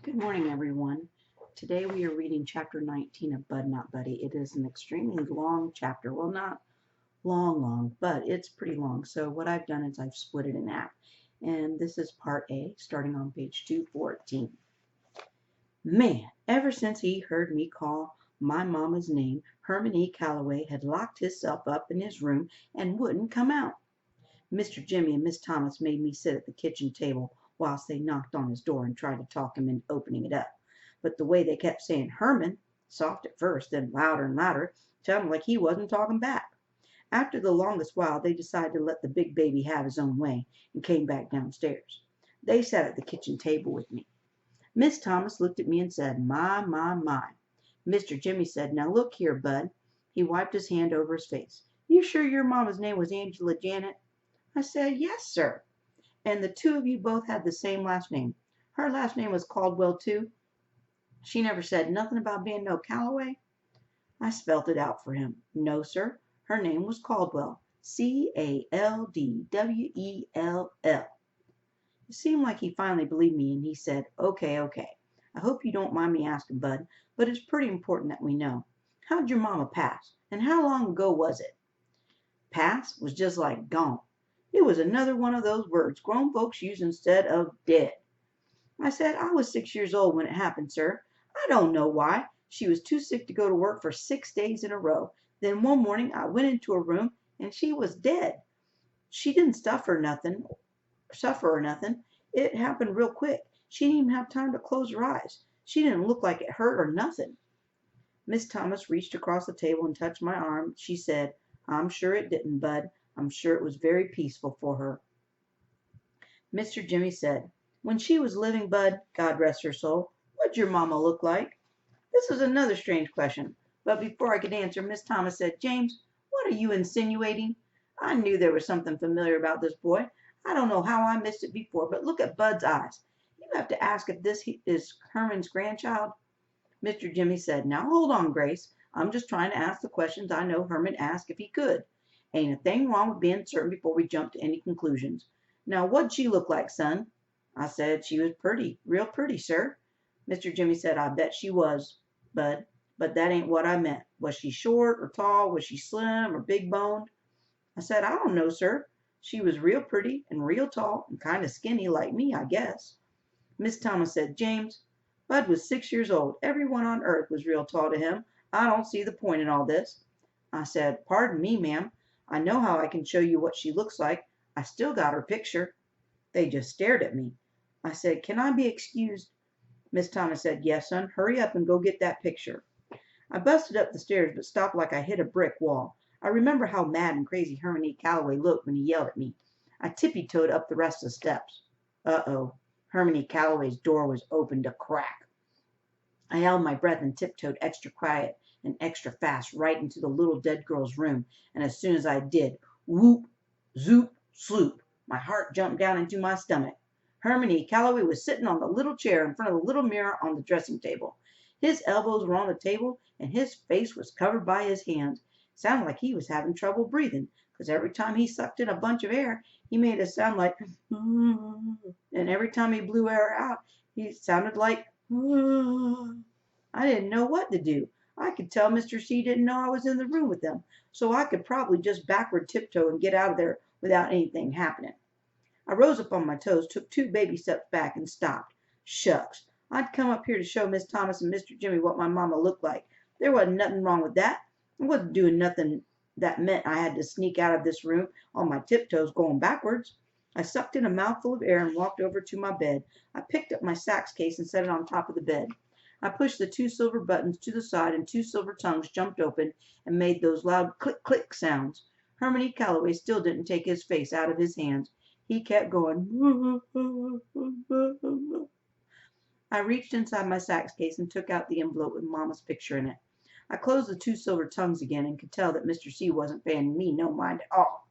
Good morning, everyone. Today we are reading chapter 19 of Bud Not Buddy. It is an extremely long chapter. Well, not long, but it's pretty long. So what I've done is I've split it in half. And this is part A, starting on page 214. Man, ever since he heard me call my mama's name, Herman E. Calloway had locked himself up in his room and wouldn't come out. Mr. Jimmy and Miss Thomas made me sit at the kitchen table whilst they knocked on his door and tried to talk him into opening it up. But the way they kept saying Herman, soft at first, then louder and louder, sounded like he wasn't talking back. After the longest while, they decided to let the big baby have his own way and came back downstairs. They sat at the kitchen table with me. Miss Thomas looked at me and said, My. Mr. Jimmy said, Now look here, Bud. He wiped his hand over his face. You sure your mama's name was Angela Janet? I said, Yes, sir. And the two of you both had the same last name. Her last name was Caldwell, too. She never said nothing about being no Calloway. I spelt it out for him. No, sir. Her name was Caldwell. Caldwell. It seemed like he finally believed me, and he said, Okay. I hope you don't mind me asking, Bud, but it's pretty important that we know. How'd your mama pass, and how long ago was it? Pass was just like gone. It was another one of those words grown folks use instead of dead. I said, I was 6 years old when it happened, sir. I don't know why. She was too sick to go to work for 6 days in a row. Then one morning I went into her room and she was dead. She didn't suffer or nothing. It happened real quick. She didn't even have time to close her eyes. She didn't look like it hurt or nothing. Miss Thomas reached across the table and touched my arm. She said, I'm sure it didn't, Bud. I'm sure it was very peaceful for her. Mr. Jimmy said, When she was living, Bud, God rest her soul, what'd your mama look like? This was another strange question, but before I could answer, Miss Thomas said, James, what are you insinuating? I knew there was something familiar about this boy. I don't know how I missed it before, but look at Bud's eyes. You have to ask if this is Herman's grandchild. Mr. Jimmy said, Now hold on, Grace. I'm just trying to ask the questions I know Herman asked if he could. Ain't a thing wrong with being certain before we jump to any conclusions. Now, what'd she look like, son? I said she was pretty, real pretty, sir. Mr. Jimmy said, I bet she was, Bud, but that ain't what I meant. Was she short or tall? Was she slim or big boned? I said, I don't know, sir. She was real pretty and real tall and kind of skinny like me, I guess. Miss Thomas said, James, Bud was 6 years old. Everyone on earth was real tall to him. I don't see the point in all this. I said, Pardon me, ma'am. I know how I can show you what she looks like. I still got her picture. They just stared at me. I said, Can I be excused? Miss Thomas said, Yes, son. Hurry up and go get that picture. I busted up the stairs, but stopped like I hit a brick wall. I remember how mad and crazy Herman E. Calloway looked when he yelled at me. I tippy-toed up the rest of the steps. Uh-oh. Herman E. Calloway's door was opened a crack. I held my breath and tiptoed extra quiet and extra fast right into the little dead girl's room, and as soon as I did, whoop, zoop, sloop, my heart jumped down into my stomach. Herman E. Calloway was sitting on the little chair in front of the little mirror on the dressing table. His elbows were on the table, and his face was covered by his hands. It sounded like he was having trouble breathing, because every time he sucked in a bunch of air, he made a sound like, and every time he blew air out, he sounded like, I didn't know what to do. I could tell Mr. C didn't know I was in the room with them, so I could probably just backward tiptoe and get out of there without anything happening. I rose up on my toes, took 2 baby steps back, and stopped. Shucks, I'd come up here to show Miss Thomas and Mr. Jimmy what my mama looked like. There wasn't nothing wrong with that. I wasn't doing nothing that meant I had to sneak out of this room on my tiptoes going backwards. I sucked in a mouthful of air and walked over to my bed. I picked up my sax case and set it on top of the bed. I pushed the 2 silver buttons to the side, and 2 silver tongues jumped open and made those loud click sounds. Herman E. Calloway still didn't take his face out of his hands. He kept going. I reached inside my sax case and took out the envelope with Mama's picture in it. I closed the 2 silver tongues again and could tell that Mr. C wasn't paying me no mind at all.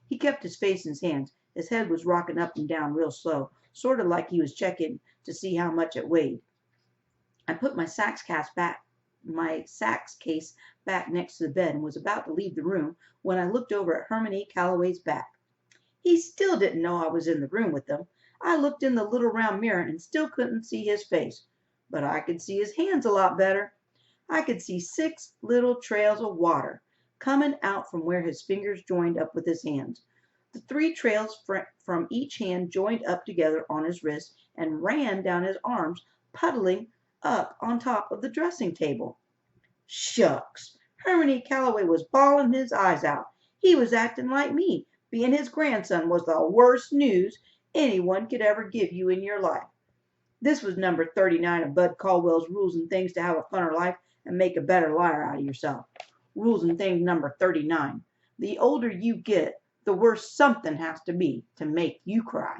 He kept his face in his hands. His head was rocking up and down real slow, sort of like he was checking to see how much it weighed. I put my sax case back next to the bed and was about to leave the room when I looked over at Herman E. Calloway's back. He still didn't know I was in the room with them. I looked in the little round mirror and still couldn't see his face. but I could see his hands a lot better. I could see 6 little trails of water coming out from where his fingers joined up with his hands. The 3 trails from each hand joined up together on his wrist and ran down his arms, puddling up on top of the dressing table. Shucks! Herminy Calloway was bawling his eyes out. He was acting like me. Being his grandson was the worst news anyone could ever give you in your life. This was number 39 of Bud Caldwell's Rules and Things to Have a Funner Life and Make a Better Liar Out of Yourself. Rules and Things number 39. The older you get, the worse something has to be to make you cry.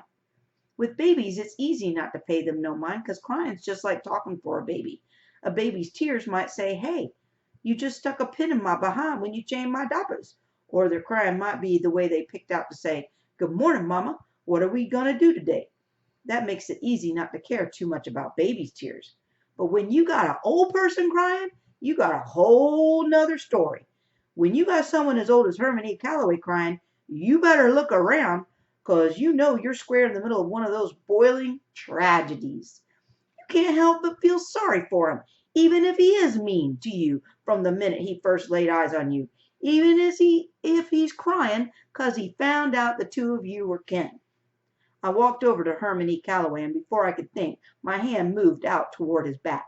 With babies, it's easy not to pay them no mind because crying's just like talking for a baby. A baby's tears might say, hey, you just stuck a pin in my behind when you changed my diapers. Or their crying might be the way they picked out to say, good morning, mama. What are we going to do today? That makes it easy not to care too much about baby's tears. But when you got an old person crying, you got a whole nother story. When you got someone as old as Herman E. Calloway crying, you better look around because you know you're square in the middle of one of those boiling tragedies. You can't help but feel sorry for him, even if he is mean to you from the minute he first laid eyes on you, even if he's crying because he found out the two of you were kin. I walked over to Herman E. Calloway, and before I could think, my hand moved out toward his back.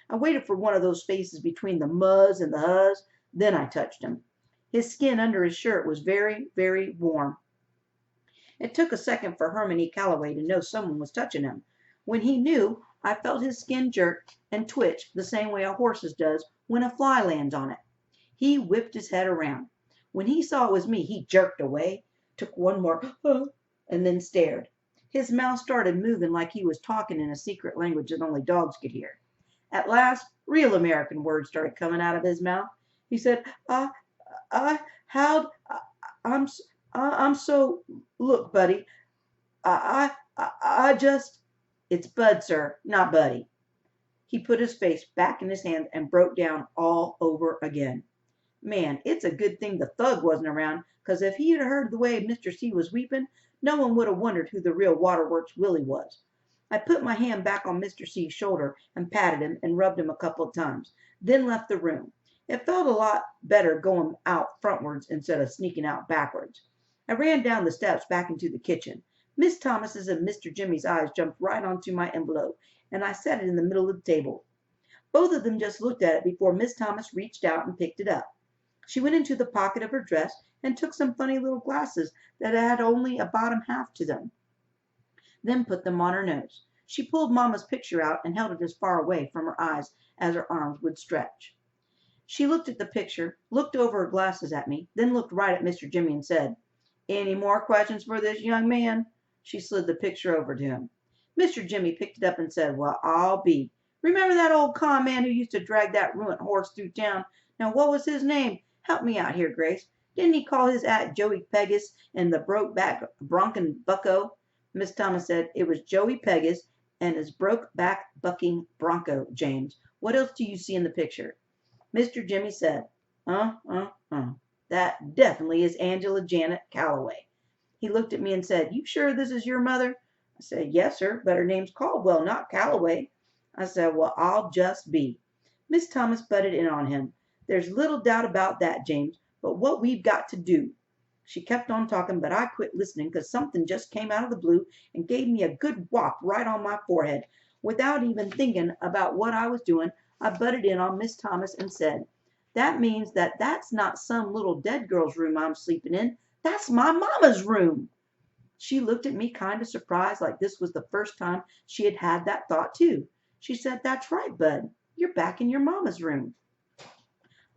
I waited for one of those spaces between the muzz and the huzz, then I touched him. His skin under his shirt was very, very warm. It took a second for Herman E. Calloway to know someone was touching him. When he knew, I felt his skin jerk and twitch the same way a horse's does when a fly lands on it. He whipped his head around. When he saw it was me, he jerked away, took one more, and then stared. His mouth started moving like he was talking in a secret language that only dogs could hear. At last, real American words started coming out of his mouth. He said, how, I'm so, look, buddy, I just, it's Bud, sir, not Buddy. He put his face back in his hands and broke down all over again. Man, it's a good thing the thug wasn't around, because if he had heard the way Mr. C was weeping, no one would have wondered who the real Waterworks Willie was. I put my hand back on Mr. C's shoulder and patted him and rubbed him a couple of times, then left the room. It felt a lot better going out frontwards instead of sneaking out backwards. I ran down the steps back into the kitchen. Miss Thomas's and Mr. Jimmy's eyes jumped right onto my envelope, and I set it in the middle of the table. Both of them just looked at it before Miss Thomas reached out and picked it up. She went into the pocket of her dress and took some funny little glasses that had only a bottom half to them, then put them on her nose. She pulled Mama's picture out and held it as far away from her eyes as her arms would stretch. She looked at the picture, looked over her glasses at me, then looked right at Mr. Jimmy and said, any more questions for this young man? She slid the picture over to him. Mr. Jimmy picked it up and said, well, I'll be. Remember that old con man who used to drag that ruined horse through town? Now, what was his name? Help me out here, Grace. Didn't he call his act Joey Pegas and the broke-back bronkin' bucko? Miss Thomas said, it was Joey Pegas and his broke-back bucking bronco, James. What else do you see in the picture? Mr. Jimmy said, that definitely is Angela Janet Calloway. He looked at me and said, you sure this is your mother? I said, yes, sir, but her name's Caldwell, not Calloway. I said, well, I'll just be. Miss Thomas butted in on him. There's little doubt about that, James, but what we've got to do. She kept on talking, but I quit listening because something just came out of the blue and gave me a good whop right on my forehead. Without even thinking about what I was doing, I butted in on Miss Thomas and said, that means that's not some little dead girl's room I'm sleeping in. That's my mama's room. She looked at me kind of surprised, like this was the first time she had had that thought too. She said, that's right, Bud. You're back in your mama's room.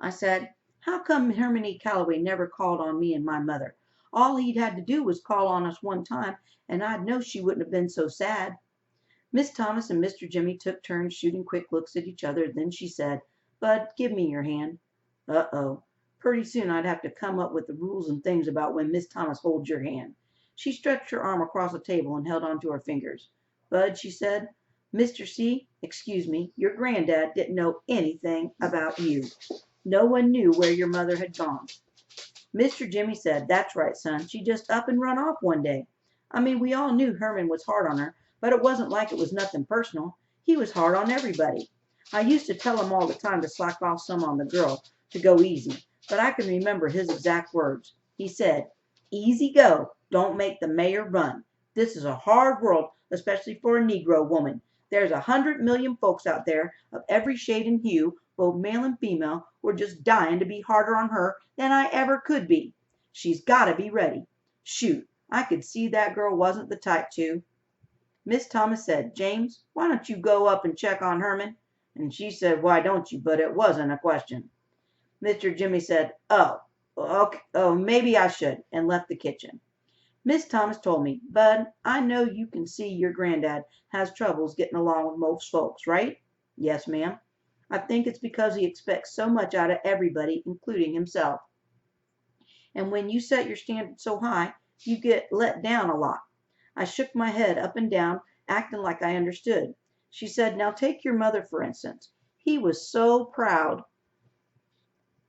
I said, how come Herman E. Calloway never called on me and my mother? All he'd had to do was call on us one time, and I'd know she wouldn't have been so sad. Miss Thomas and Mr. Jimmy took turns shooting quick looks at each other. Then she said, Bud, give me your hand. Uh-oh. Pretty soon I'd have to come up with the rules and things about when Miss Thomas holds your hand. She stretched her arm across the table and held onto her fingers. Bud, she said, Mr. C, excuse me, your granddad didn't know anything about you. No one knew where your mother had gone. Mr. Jimmy said, that's right, son. She just up and run off one day. I mean, we all knew Herman was hard on her, but it wasn't like it was nothing personal. He was hard on everybody. I used to tell him all the time to slack off some on the girl, to go easy, but I can remember his exact words. He said, "Easy go, don't make the mayor run. This is a hard world, especially for a Negro woman. There's 100 million folks out there of every shade and hue, both male and female, who are just dying to be harder on her than I ever could be. She's got to be ready." Shoot, I could see that girl wasn't the type to. Miss Thomas said, "James, why don't you go up and check on Herman?" And she said, "Why don't you?" But it wasn't a question. Mr. Jimmy said, okay, maybe I should," and left the kitchen. Miss Thomas told me, "Bud, I know you can see your granddad has troubles getting along with most folks, right?" "Yes, ma'am. I think it's because he expects so much out of everybody, including himself. And when you set your standard so high, you get let down a lot." I shook my head up and down, acting like I understood. She said, "Now take your mother, for instance. He was so proud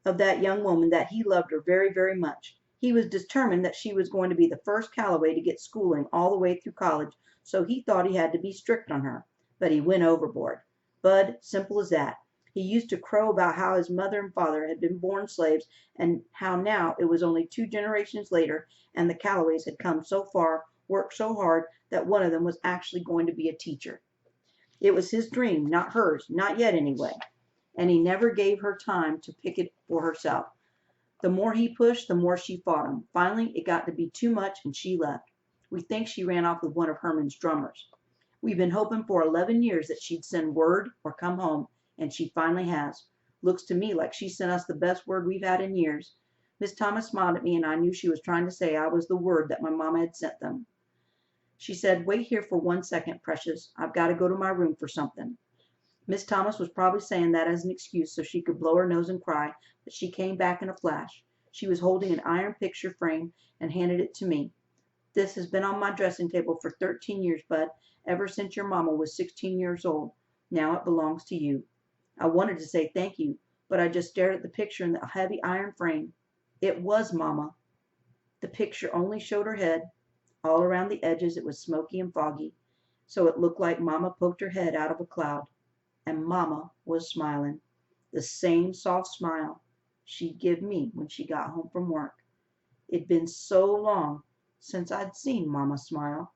of that young woman that he loved her very, very much. He was determined that she was going to be the first Callaway to get schooling all the way through college, so he thought he had to be strict on her. But he went overboard. Bud, simple as that. He used to crow about how his mother and father had been born slaves, and how now it was only 2 generations later, and the Callaways had come so far, worked so hard, that one of them was actually going to be a teacher. It was his dream, not hers, not yet anyway. And he never gave her time to pick it for herself. The more he pushed, the more she fought him. Finally, it got to be too much, and she left. We think she ran off with one of Herman's drummers. We've been hoping for 11 years that she'd send word or come home, and she finally has. Looks to me like she sent us the best word we've had in years." Miss Thomas smiled at me, and I knew she was trying to say I was the word that my mama had sent them. She said, "Wait here for 1 second, Precious. I've got to go to my room for something." Miss Thomas was probably saying that as an excuse so she could blow her nose and cry, but she came back in a flash. She was holding an iron picture frame and handed it to me. "This has been on my dressing table for 13 years, Bud, ever since your mama was 16 years old. Now it belongs to you." I wanted to say thank you, but I just stared at the picture in the heavy iron frame. It was Mama. The picture only showed her head. All around the edges it was smoky and foggy, so it looked like Mama poked her head out of a cloud. And Mama was smiling, the same soft smile she'd give me when she got home from work. It'd been so long since I'd seen Mama smile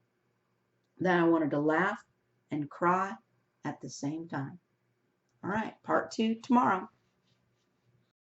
that I wanted to laugh and cry at the same time. All right, part 2 tomorrow.